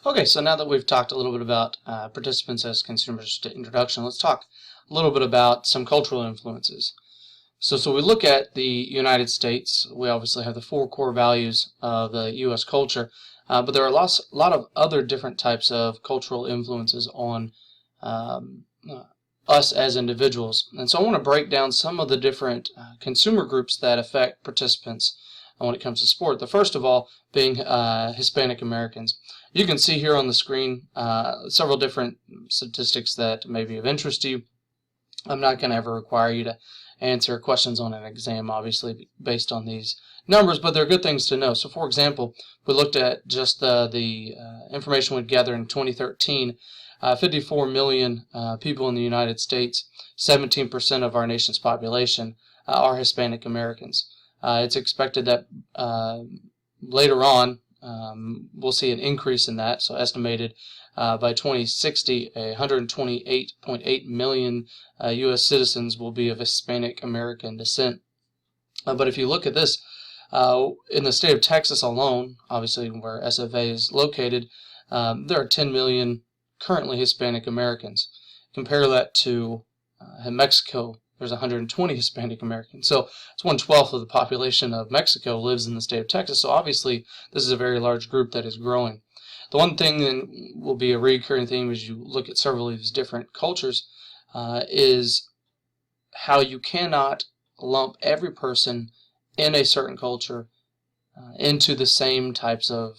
Okay, so now that we've talked a little bit about participants as consumers to introduction, let's talk a little bit about some cultural influences. So we look at the United States. We obviously have the four core values of the U.S. culture, but there are a lot of other different types of cultural influences on um, us as individuals. And so I want to break down some of the different consumer groups that affect participants when it comes to sport. The first of all being Hispanic Americans. You can see here on the screen several different statistics that may be of interest to you. I'm not going to ever require you to answer questions on an exam, obviously, based on these numbers, but they're good things to know. So, for example, we looked at just the information we'd gathered in 2013. 54 million people in the United States, 17% of our nation's population are Hispanic Americans. It's expected that later on we'll see an increase in that, so estimated by 2060, 128.8 million U.S. citizens will be of Hispanic American descent. But if you look at this, in the state of Texas alone, obviously where SFA is located, there are 10 million currently Hispanic Americans. Compare that to Mexico. There's 120 Hispanic Americans. So it's 1/12 of the population of Mexico lives in the state of Texas. So obviously this is a very large group that is growing. The one thing that will be a recurring theme as you look at several of these different cultures is how you cannot lump every person in a certain culture into the same types of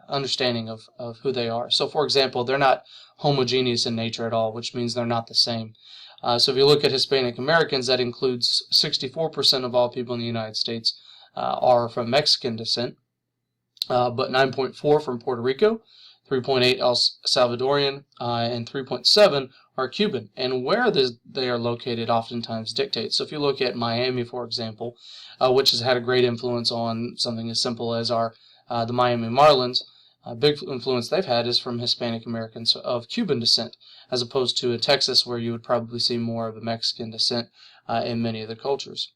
understanding of who they are. So for example, they're not homogeneous in nature at all, which means they're not the same. So if you look at Hispanic Americans, that includes 64% of all people in the United States are from Mexican descent, but 9.4 from Puerto Rico, 3.8 El Salvadorian, and 3.7 are Cuban. And where they are located oftentimes dictates. So if you look at Miami, for example, which has had a great influence on something as simple as the Miami Marlins, a big influence they've had is from Hispanic Americans of Cuban descent, as opposed to Texas, where you would probably see more of a Mexican descent in many of the cultures.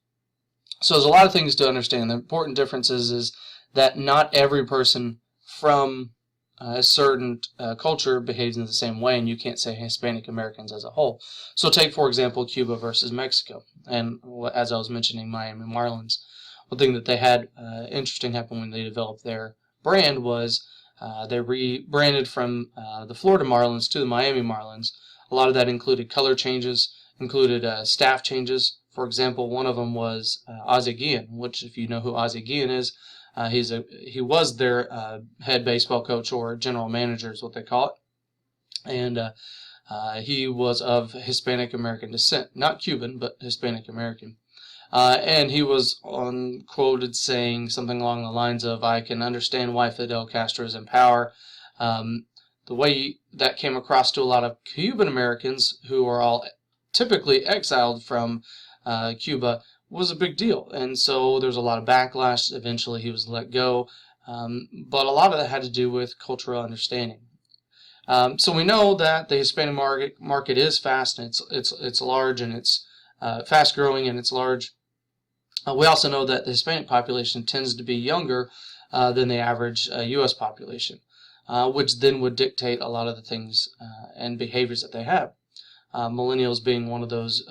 So there's a lot of things to understand. The important difference is that not every person from a certain culture behaves in the same way, and you can't say Hispanic Americans as a whole. So take, for example, Cuba versus Mexico, and as I was mentioning, Miami Marlins. One thing that they had interesting happen when they developed their brand was they rebranded from the Florida Marlins to the Miami Marlins. A lot of that included color changes, included staff changes. For example, one of them was Ozzie Guillen, which, if you know who Ozzie Guillen is, he was their head baseball coach, or general manager is what they call it. And he was of Hispanic American descent, not Cuban, but Hispanic American. And he was quoted saying something along the lines of, "I can understand why Fidel Castro is in power." The way that came across to a lot of Cuban Americans, who are all typically exiled from Cuba, was a big deal. And so there's a lot of backlash. Eventually he was let go. But a lot of that had to do with cultural understanding. So we know that the Hispanic market is fast, and it's large, and it's fast growing, and it's large. We also know that the Hispanic population tends to be younger than the average U.S. population, which then would dictate a lot of the things and behaviors that they have. Millennials being one of those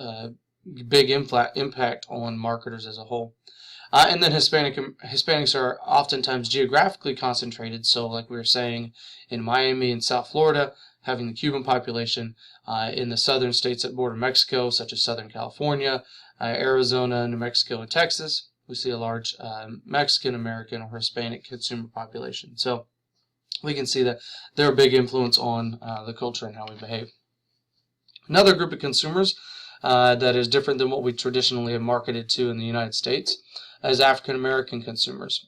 big impact on marketers as a whole. And then Hispanics are oftentimes geographically concentrated. So like we were saying, in Miami and South Florida, having the Cuban population, in the southern states that border Mexico, such as Southern California, Arizona, New Mexico, and Texas, we see a large Mexican American or Hispanic consumer population. So we can see that they're a big influence on the culture and how we behave. Another group of consumers that is different than what we traditionally have marketed to in the United States is African American consumers.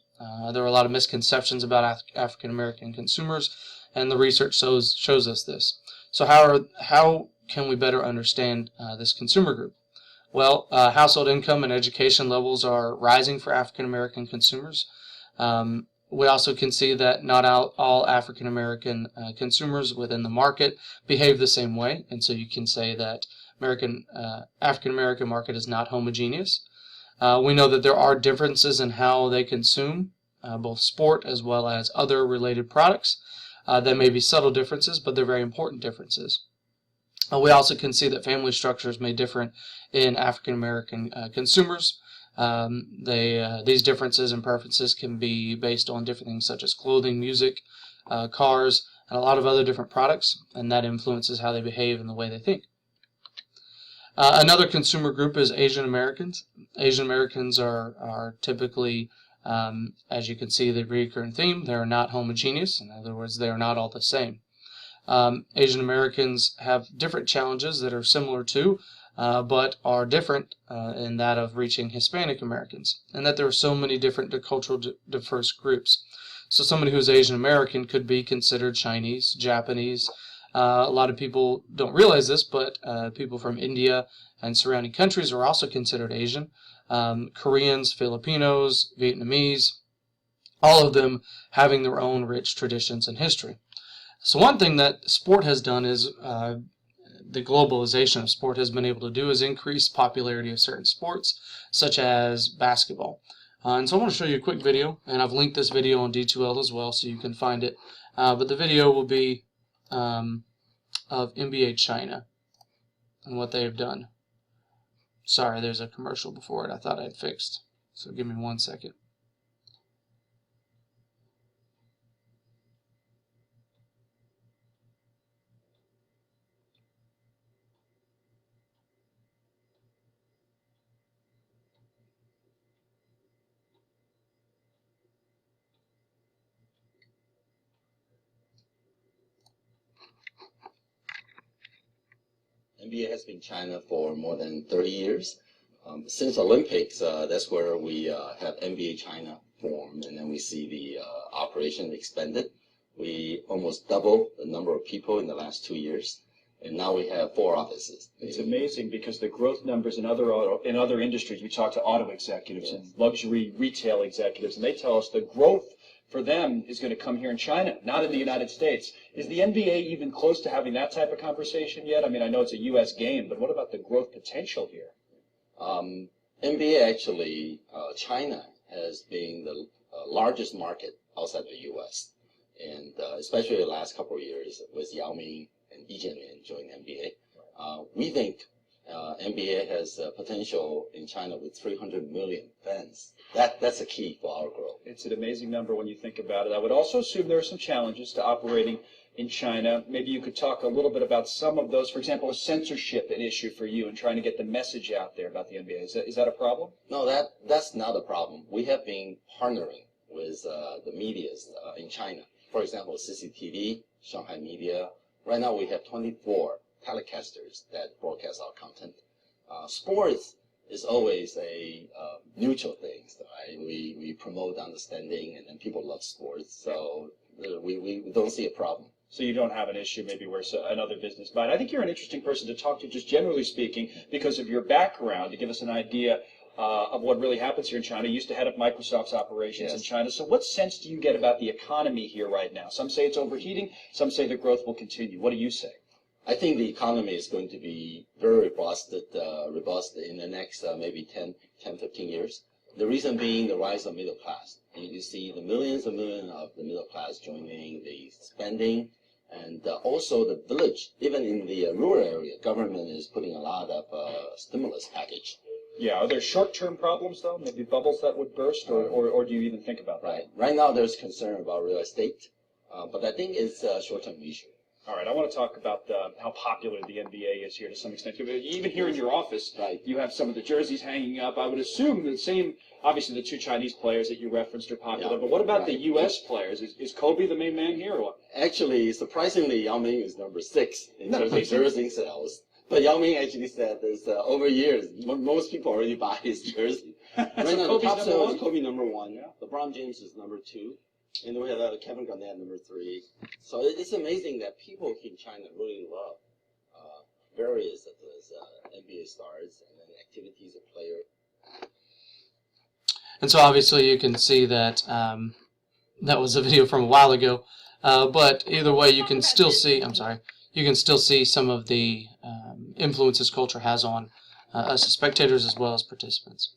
There are a lot of misconceptions about African American consumers, and the research shows us this. So how can we better understand this consumer group? Well, household income and education levels are rising for African American consumers. We also can see that not all African American consumers within the market behave the same way, and so you can say that African American market is not homogeneous. We know that there are differences in how they consume both sport as well as other related products. There may be subtle differences, but they're very important differences. We also can see that family structures may differ in African American consumers. These differences and preferences can be based on different things such as clothing, music, cars, and a lot of other different products, and that influences how they behave and the way they think. Another consumer group is Asian Americans. Asian Americans are typically, as you can see, the recurring theme, they're not homogeneous. In other words, they are not all the same. Asian Americans have different challenges that are similar to, but are different in that of reaching Hispanic Americans, and that there are so many different cultural diverse groups. So somebody who's Asian American could be considered Chinese, Japanese. A lot of people don't realize this, but people from India and surrounding countries are also considered Asian. Koreans, Filipinos, Vietnamese, all of them having their own rich traditions and history. So one thing that sport has done is the globalization of sport has been able to do is increase popularity of certain sports, such as basketball. And so I want to show you a quick video, and I've linked this video on D2L as well, so you can find it. But the video will be of NBA China and what they have done. Sorry, there's a commercial before it I thought I'd fixed, so give me 1 second. NBA has been in China for more than 30 years. Since Olympics, that's where we have NBA China formed, and then we see the operation expanded. We almost doubled the number of people in the last 2 years, and now we have 4 offices. It's amazing because the growth numbers in other industries, we talk to auto executives and luxury retail executives, and they tell us the growth for them is going to come here in China, not in the United States. Is the NBA even close to having that type of conversation yet? I mean, I know it's a U.S. game, but what about the growth potential here? NBA actually, China has been the largest market outside the U.S. And especially the last couple of years with Yao Ming and Lee Jianlian joining NBA. We think NBA has potential in China with 300 million fans. That's a key for our growth. It's an amazing number when you think about it. I would also assume there are some challenges to operating in China. Maybe you could talk a little bit about some of those. For example, is censorship an issue for you in trying to get the message out there about the NBA? Is that a problem? No, that's not a problem. We have been partnering with the medias in China. For example, CCTV, Shanghai Media. Right now we have 24 telecasters that broadcast our content. Sports is always a neutral thing, right? We promote understanding, and then people love sports, so we don't see a problem. So you don't have an issue maybe where another business might. I think you're an interesting person to talk to, just generally speaking, because of your background, to give us an idea of what really happens here in China. You used to head up Microsoft's operations in China. So what sense do you get about the economy here right now? Some say it's overheating. Some say the growth will continue. What do you say? I think the economy is going to be very robust in the next maybe 10, 15 years. The reason being the rise of middle class. And you see the millions and millions of the middle class joining the spending, and also the village. Even in the rural area, government is putting a lot of stimulus package. Yeah, are there short-term problems, though? Maybe bubbles that would burst, or do you even think about that? Right. Right now, there's concern about real estate, but I think it's a short-term issue. All right, I want to talk about how popular the NBA is here to some extent. Even here in your office, right, you have some of the jerseys hanging up. I would assume the same, obviously the 2 Chinese players that you referenced are popular, but what about the U.S. players? Is Kobe the main man here or what? Actually, surprisingly, Yao Ming is number 6 in terms of jersey sales. But Yao Ming actually said there's over years, most people already buy his jersey. Right now, the top seller is Kobe number 1. Yeah. LeBron James is number 2. And we have Kevin Garnett number 3. So it's amazing that people in China really love various of those NBA stars and then activities of player. And so obviously you can see that that was a video from a while ago. But either way, you can still see. You can still see some of the influences culture has on us as spectators as well as participants.